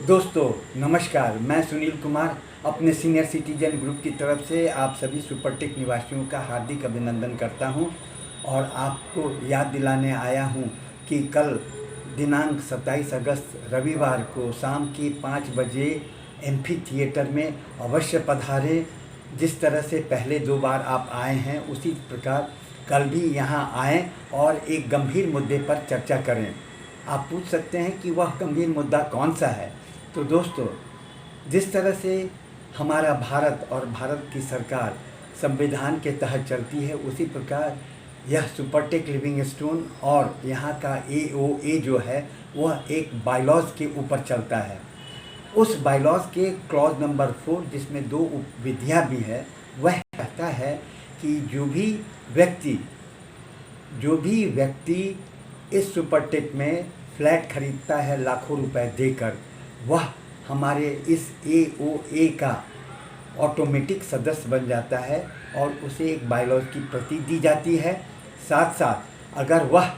दोस्तों नमस्कार, मैं सुनील कुमार अपने सीनियर सिटीजन ग्रुप की तरफ से आप सभी सुपरटेक निवासियों का हार्दिक अभिनंदन करता हूं और आपको याद दिलाने आया हूं कि कल दिनांक 27 अगस्त रविवार को शाम की 5 बजे एम्फी थिएटर में अवश्य पधारें। जिस तरह से पहले 2 बार आप आए हैं उसी प्रकार कल भी यहां आएँ और एक गंभीर मुद्दे पर चर्चा करें। आप पूछ सकते हैं कि वह गंभीर मुद्दा कौन सा है। तो दोस्तों, जिस तरह से हमारा भारत और भारत की सरकार संविधान के तहत चलती है, उसी प्रकार यह सुपरटेक लिविंगस्टोन और यहाँ का AOA जो है वह एक बायलॉज के ऊपर चलता है। उस बायलॉज के क्लॉज नंबर 4 जिसमें 2 विधियाँ भी है, वह कहता है कि जो भी व्यक्ति इस सुपरटेक में फ्लैट खरीदता है लाखों रुपए देकर, वह हमारे इस AOA का ऑटोमेटिक सदस्य बन जाता है और उसे एक बायलॉज की प्रति दी जाती है। साथ साथ अगर वह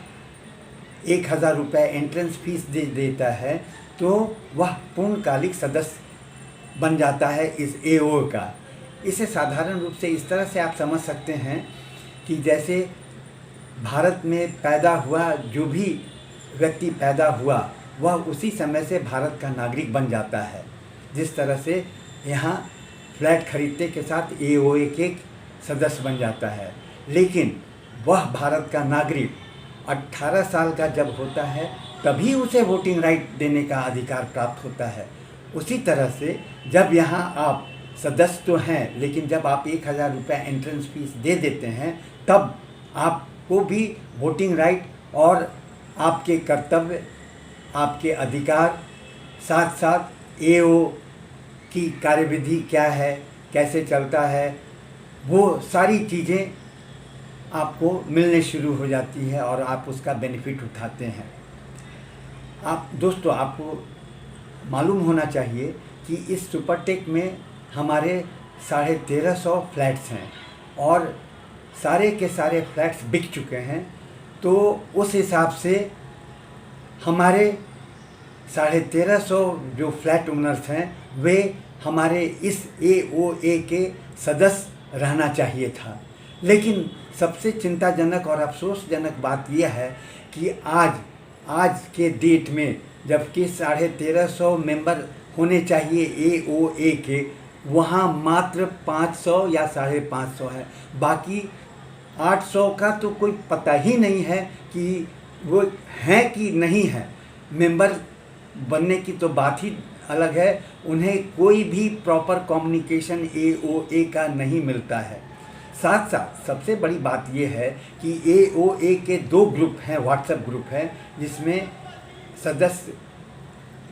1000 रुपये एंट्रेंस फीस दे देता है तो वह पूर्णकालिक सदस्य बन जाता है इस AOA का। इसे साधारण रूप से इस तरह से आप समझ सकते हैं कि जैसे भारत में पैदा हुआ जो भी व्यक्ति पैदा हुआ वह उसी समय से भारत का नागरिक बन जाता है। जिस तरह से यहाँ फ्लैट खरीदने के साथ AOA के सदस्य बन जाता है, लेकिन वह भारत का नागरिक 18 साल का जब होता है तभी उसे वोटिंग राइट देने का अधिकार प्राप्त होता है। उसी तरह से जब यहाँ आप सदस्य तो हैं, लेकिन जब आप 1000 रुपये एंट्रेंस फीस दे देते हैं तब आपको भी वोटिंग राइट और आपके कर्तव्य, आपके अधिकार, साथ साथ AO की कार्यविधि क्या है, कैसे चलता है, वो सारी चीज़ें आपको मिलने शुरू हो जाती है और आप उसका बेनिफिट उठाते हैं। दोस्तों, आपको मालूम होना चाहिए कि इस सुपरटेक में हमारे 1350 फ्लैट्स हैं और सारे के सारे फ्लैट्स बिक चुके हैं। तो उस हिसाब से हमारे 1350 जो फ्लैट ओनर्स हैं वे हमारे इस AOA के सदस्य रहना चाहिए था। लेकिन सबसे चिंताजनक और अफसोसजनक बात यह है कि आज के डेट में जबकि 1350 मेंबर होने चाहिए AOA के, वहाँ मात्र 500 या 550 है। बाकी 800 का तो कोई पता ही नहीं है कि वो हैं कि नहीं है। मेंबर बनने की तो बात ही अलग है, उन्हें कोई भी प्रॉपर कम्युनिकेशन AOA का नहीं मिलता है। साथ साथ सबसे बड़ी बात यह है कि AOA के 2 ग्रुप हैं, व्हाट्सएप ग्रुप हैं, जिसमें सदस्य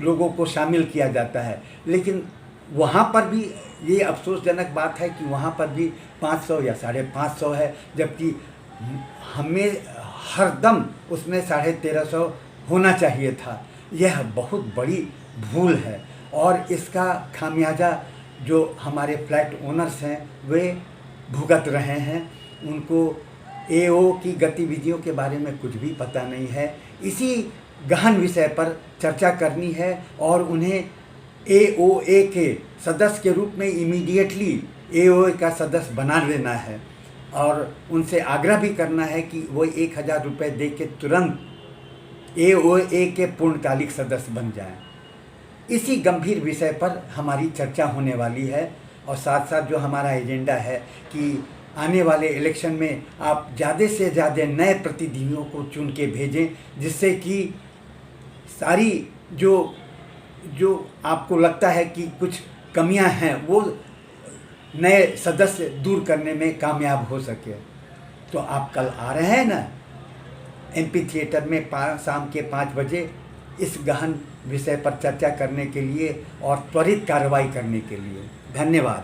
लोगों को शामिल किया जाता है। लेकिन वहाँ पर भी ये अफसोसजनक बात है कि वहाँ पर भी 500 या 550 है, जबकि हमें हरदम उसमें 1350 होना चाहिए था। यह बहुत बड़ी भूल है और इसका खामियाजा जो हमारे फ्लैट ओनर्स हैं वे भुगत रहे हैं। उनको AO की गतिविधियों के बारे में कुछ भी पता नहीं है। इसी गहन विषय पर चर्चा करनी है और उन्हें AOA के सदस्य के रूप में इमीडिएटली AOA का सदस्य बना लेना है और उनसे आग्रह भी करना है कि वो 1000 रुपये दे के तुरंत AOA के पूर्णकालिक सदस्य बन जाएं। इसी गंभीर विषय पर हमारी चर्चा होने वाली है और साथ साथ जो हमारा एजेंडा है कि आने वाले इलेक्शन में आप ज़्यादा से ज़्यादा नए प्रतिनिधियों को चुन के भेजें, जिससे कि सारी जो आपको लगता है कि कुछ कमियां हैं वो नए सदस्य दूर करने में कामयाब हो सके। तो आप कल आ रहे हैं ना एम्फी थिएटर में शाम के 5 बजे इस गहन विषय पर चर्चा करने के लिए और त्वरित कार्रवाई करने के लिए। धन्यवाद।